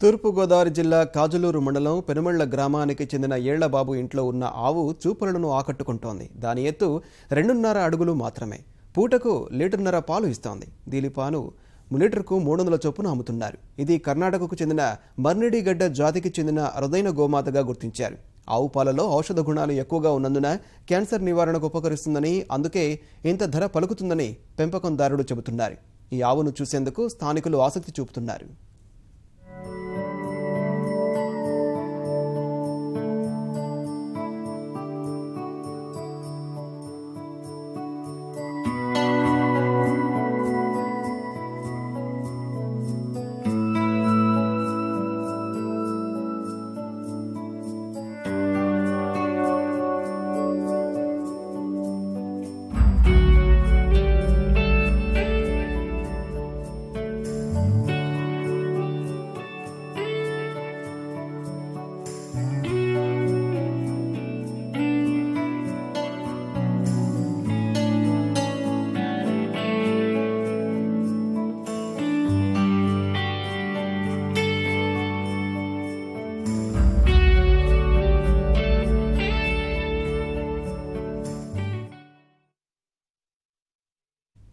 తూర్పుగోదావరి జిల్లా కాజులూరు మండలం పెనుమళ్ల గ్రామానికి చెందిన ఏళ్లబాబు ఇంట్లో ఉన్న ఆవు చూపులను ఆకట్టుకుంటోంది. దాని ఎత్తు 2.5 అడుగులు మాత్రమే. పూటకు లీటర్న్నర పాలు ఇస్తోంది. దీని పాలు లీటర్కు 300 చొప్పున అమ్ముతున్నారు. ఇది కర్ణాటకకు చెందిన మర్నిడిగడ్డ జాతికి చెందిన అరుదైన గోమాతగా గుర్తించారు. ఆవు పాలలో ఔషధ గుణాలు ఎక్కువగా ఉన్నందున క్యాన్సర్ నివారణకు ఉపకరిస్తుందని, అందుకే ఇంత ధర పలుకుతుందని పెంపకందారులు చెబుతున్నారు. ఈ ఆవును చూసేందుకు స్థానికులు ఆసక్తి చూపుతున్నారు.